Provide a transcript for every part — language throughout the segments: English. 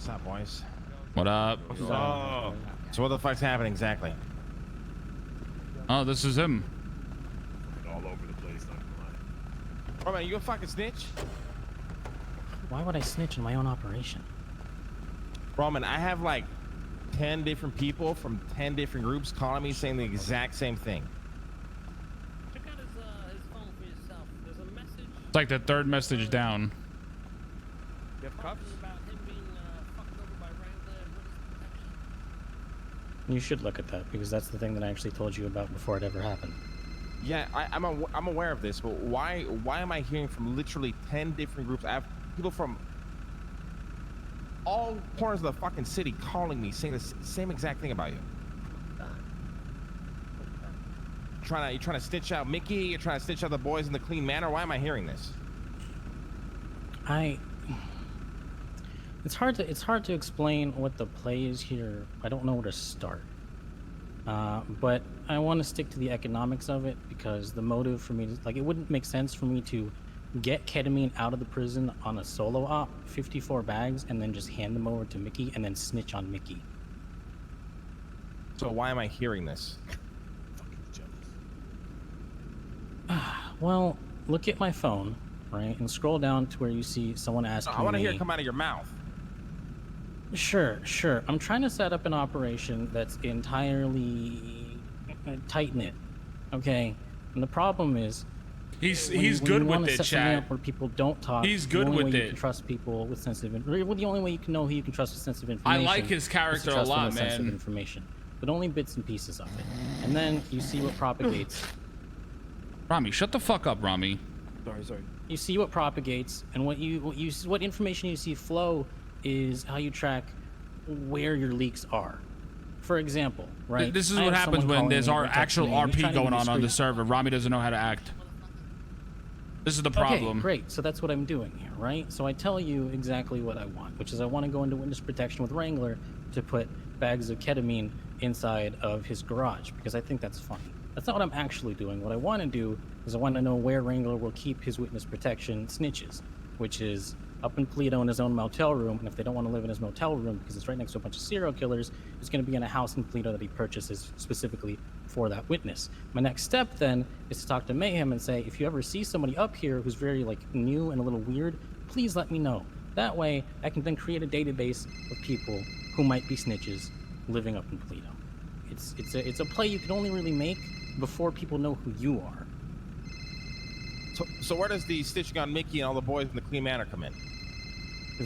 What's up, boys? What up? So what the fuck's happening exactly? Oh, this is him. All over the place, not gonna lie. Bro, man, you a fucking snitch? Why would I snitch in my own operation? Roman, I have like 10 different people from 10 different groups calling me saying the exact same thing. Check out his phone for yourself. There's a message. It's like the third message down. You have cups? About him being fucked over by Wrangler and witness protection. You should look at that because that's the thing that I actually told you about before it ever happened. Yeah, I'm aware of this, but why am I hearing from literally 10 different groups? I have people from all corners of the fucking city calling me saying the same exact thing about you. You're trying to stitch out Mickey, you're trying to stitch out the boys in the clean manner. Why am I hearing this? It's hard to explain what the play is here. I don't know where to start. But I want to stick to the economics of it because the motive for me, it wouldn't make sense for me to get ketamine out of the prison on a solo op, 54 bags, and then just hand them over to Mickey and then snitch on Mickey. So why am I hearing this? Fucking jealous. Well, look at my phone, right, and scroll down to where you see someone asking me. I want to hear it come out of your mouth. Sure. I'm trying to set up an operation that's entirely tight-knit, okay? And the problem is, He's good with it, Chad. Where people don't talk. He's good with You it. can trust people with sensitive. The only way you can know who you can trust with sensitive information. I like his character a lot, man. Sensitive information, but only bits and pieces of it. And then you see what propagates. Ramee, shut the fuck up, Ramee. Sorry. You see what propagates, and what information you see flow is how you track where your leaks are. For example, right? This is what happens when there's our actual RP going on the server. Ramee doesn't know how to act. This is the problem. Okay, great. So that's what I'm doing here, right? So I tell you exactly what I want, which is I want to go into witness protection with Wrangler to put bags of ketamine inside of his garage because I think that's funny. That's not what I'm actually doing. What I want to do is I want to know where Wrangler will keep his witness protection snitches, which is up in Paleto in his own motel room. And if they don't want to live in his motel room because it's right next to a bunch of serial killers, it's going to be in a house in Paleto that he purchases specifically for that witness. My next step then is to talk to Mayhem and say, if you ever see somebody up here who's very new and a little weird, please let me know. That way I can then create a database of people who might be snitches living up in Paleto. It's a play you can only really make before people know who you are. So where does the stitching on Mickey and all the boys in the clean manor come in?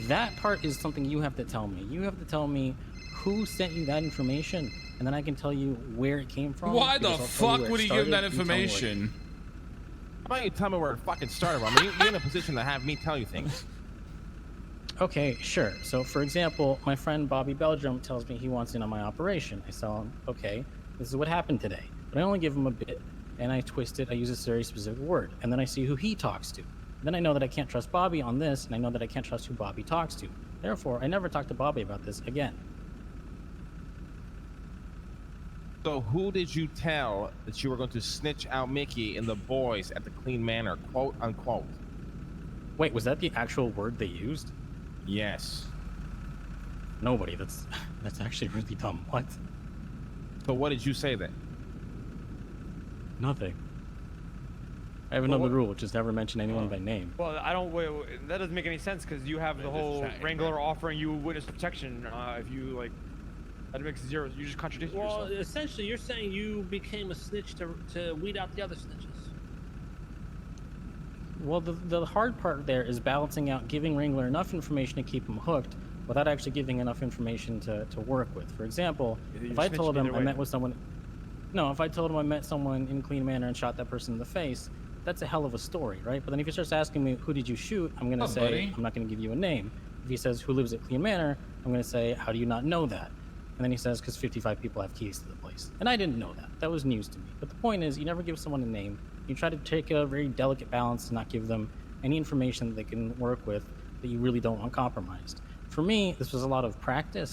That part is something you have to tell me. You have to tell me who sent you that information, and then I can tell you where it came from. Why the fuck would he give that information? How about you tell me where it fucking started? I mean, you're in a position to have me tell you things. Okay, sure. So, for example, my friend Bobby Belgium tells me he wants in on my operation. I tell him, okay, this is what happened today. But I only give him a bit, and I twist it. I use a very specific word, and then I see who he talks to. Then I know that I can't trust Bobby on this, and I know that I can't trust who Bobby talks to. Therefore, I never talk to Bobby about this again. So who did you tell that you were going to snitch out Mickey and the boys at the clean manor, quote unquote? Wait, was that the actual word they used? Yes. Nobody. That's actually really dumb. What? So what did you say then? Nothing. I have another rule, which is never mention anyone by name. Well, I don't. Wait, that doesn't make any sense because you have the whole Wrangler offering you witness protection. If you that makes zero. You just contradict yourself. Well, essentially, you're saying you became a snitch to weed out the other snitches. Well, the hard part there is balancing out giving Wrangler enough information to keep him hooked without actually giving enough information to work with. For example, if I told him I met with someone... No, if I told him I met someone in clean manner and shot that person in the face, that's a hell of a story, right? But then if he starts asking me, who did you shoot? I'm going to say, buddy, I'm not going to give you a name. If he says, who lives at clean manor? I'm going to say, how do you not know that? And then he says, because 55 people have keys to the place. And I didn't know that. That was news to me. But the point is, you never give someone a name. You try to take a very delicate balance and not give them any information that they can work with that you really don't want compromised. For me, this was a lot of practice.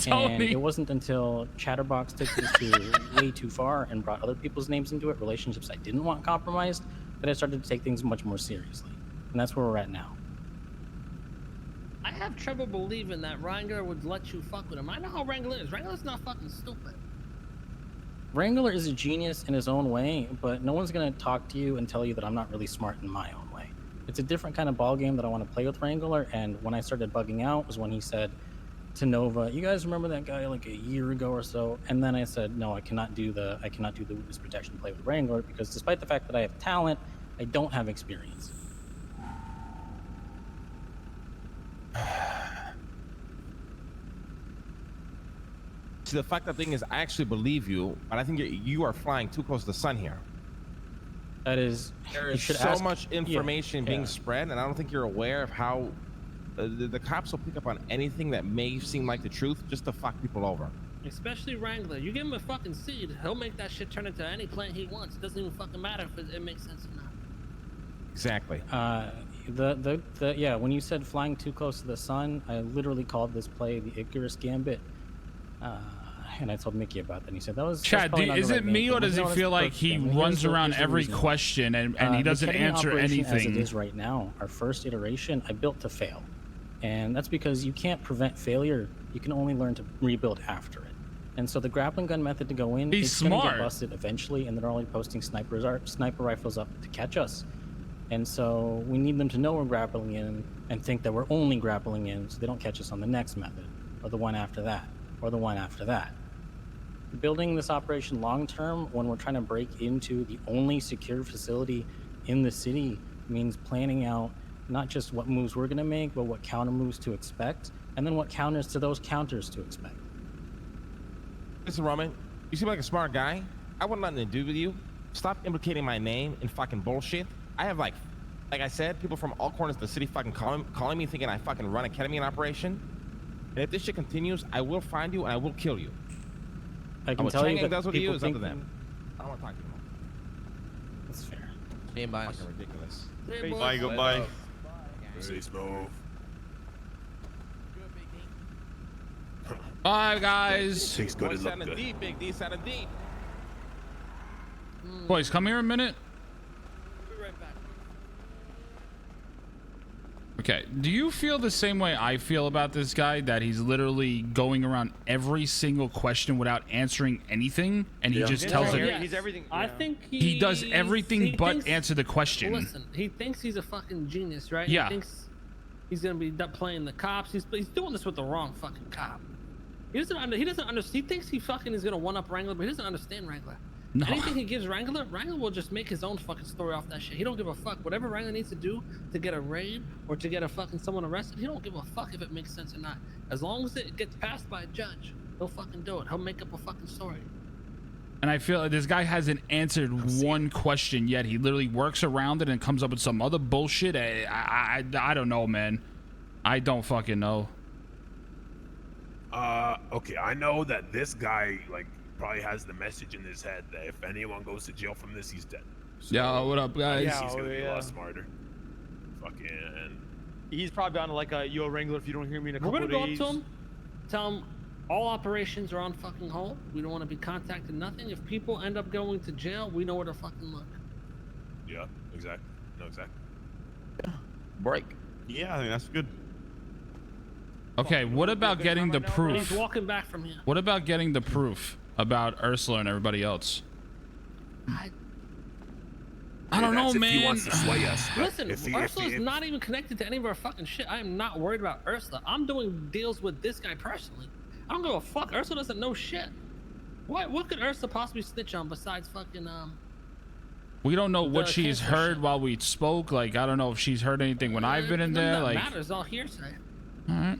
And it wasn't until Chatterbox took this to way too far and brought other people's names into it, relationships I didn't want compromised, that I started to take things much more seriously. And that's where we're at now. I have trouble believing that Wrangler would let you fuck with him. I know how Wrangler is. Wrangler's not fucking stupid. Wrangler is a genius in his own way, but no one's gonna talk to you and tell you that I'm not really smart in my own way. It's a different kind of ball game that I want to play with Wrangler. And when I started bugging out was when he said to Nova, "You guys remember that guy like a year ago or so?" And then I said, "No, I cannot do the witness protection play with Wrangler because despite the fact that I have talent, I don't have experience." See, the fact that thing is, I actually believe you, but I think you are flying too close to the sun here. That is, There you is should so ask- much information being yeah. spread, and I don't think you're aware of how the cops will pick up on anything that may seem like the truth just to fuck people over. Especially Wrangler. You give him a fucking seed, he'll make that shit turn into any plant he wants. It doesn't even fucking matter if it makes sense or not. Exactly. Yeah, when you said flying too close to the sun, I literally called this play the Icarus Gambit. And I told Mickey about that, and he said that was. Chad, is it me or does he feel like he runs around every question and he doesn't answer anything? As it is right now, our first iteration, I built to fail, and that's because you can't prevent failure. You can only learn to rebuild after it. And so the grappling gun method to go in, He's it's gonna smart. get busted eventually, and they're only posting sniper rifles up to catch us. And so we need them to know we're grappling in and think that we're only grappling in, so they don't catch us on the next method, or the one after that, or the one after that. Building this operation long term when we're trying to break into the only secure facility in the city means planning out not just what moves we're going to make, but what counter moves to expect, and then what counters to those counters to expect. Listen, Roman, you seem like a smart guy. I want nothing to do with you. Stop implicating my name in fucking bullshit. I have like I said, people from all corners of the city fucking calling me thinking I fucking run a ketamine operation. And if this shit continues, I will find you and I will kill you. I can tell you that does with you people is up to think them. I don't want to talk to you anymore. that's fair. Stand by. Fucking ridiculous. Hey, boys. Bye, goodbye. Stay smooth. Bye, guys. Takes good Boys and look sounding good. deep, Big D sounding deep. Boys, come here a minute. Be right back. Okay, do you feel the same way I feel about this guy, that he's literally going around every single question without answering anything, and he just tells it? He's everything. I yeah. think He does everything he but thinks- answer the question. Listen, he thinks he's a fucking genius, right? Yeah. He thinks he's gonna be playing the cops. He's doing this with the wrong fucking cop. He doesn't understand. He thinks he fucking is gonna one up Wrangler, but he doesn't understand Wrangler. No. Anything he gives Wrangler will just make his own fucking story off that shit. He don't give a fuck. Whatever Wrangler needs to do to get a raid or to get a fucking someone arrested, he don't give a fuck if it makes sense or not. As long as it gets passed by a judge, he'll fucking do it. He'll make up a fucking story. And I feel like this guy hasn't answered one question yet. He literally works around it and comes up with some other bullshit. I don't know, man. I don't fucking know. Okay, I know that this guy, like, probably has the message in his head that if anyone goes to jail from this, he's dead. So, Yeah, what up, guys? I guess he's gonna be a yeah. lot smarter. Fucking. He's probably on like a yo Wrangler. If you don't hear me in a We're couple gonna go days. up to him, tell him all operations are on fucking hold. We don't want to be contacted. Nothing. If people end up going to jail, we know where to fucking look. Yeah, exactly. No, exactly. Break. Yeah, I think that's good. Okay, what about getting the And he's proof? walking back from here. What about getting the proof about Ursula and everybody else? I don't know, That's if man. he wants to sway us. but Listen, if he- Ursula's if- not even connected to any of our fucking shit. I am not worried about Ursula. I'm doing deals with this guy personally. I don't give a fuck. Ursula doesn't know shit. What could Ursula possibly snitch on besides fucking We don't know what the she's cancer heard shit. while we spoke. Like, I don't know if she's heard anything when I've been in none of there. that Like, matters. All hearsay. all right.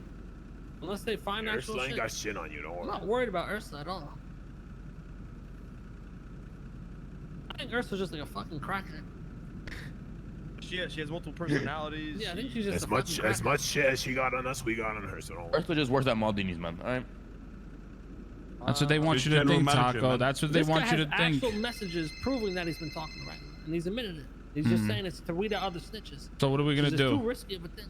Unless they find actual Ursula ain't shit. got shit on you, don't I'm worry. not worried about Ursula at all. I think Ursula's just like a fucking crackhead. She has multiple personalities. Yeah, I think she's just As a much fucking as crackhead. much shit as she got on us, we got on her. So don't worry. Ursula just works at Maldini's, man. All right. That's what they want Just you to general think, manager, Taco. man. That's what they This guy want you has to think. actual messages proving that he's been talking to Wrangler, and he's admitted it. He's just saying it's to weed out other snitches. So what are we gonna It's just too do? risky of a thing.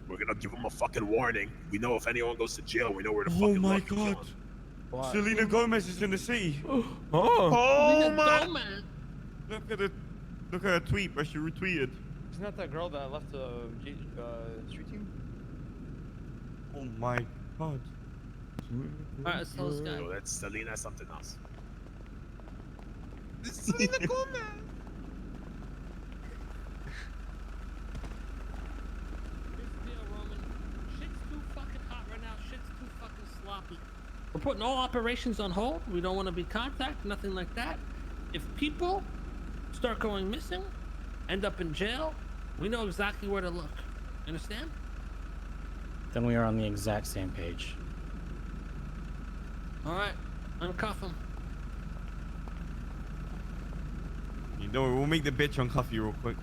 We're gonna give him a fucking warning. We know if anyone goes to jail, we know where to Oh fucking my look to kill god. him. Selena Gomez is in the city. Oh Nigga, my! go, man. Look at her tweet where she retweeted. Isn't that that girl that left the street team? Oh my god. All right, let's tell this guy. No, that's Selena something else. Here's the deal, Roman. Shit's too fucking hot right now. Shit's too fucking sloppy. We're putting all operations on hold. We don't want to be contacted, nothing like that. If people start going missing, end up in jail, we know exactly where to look. Understand? Then we are on the exact same page. All right, uncuff him. You know, we'll make the bitch uncuff you real quick.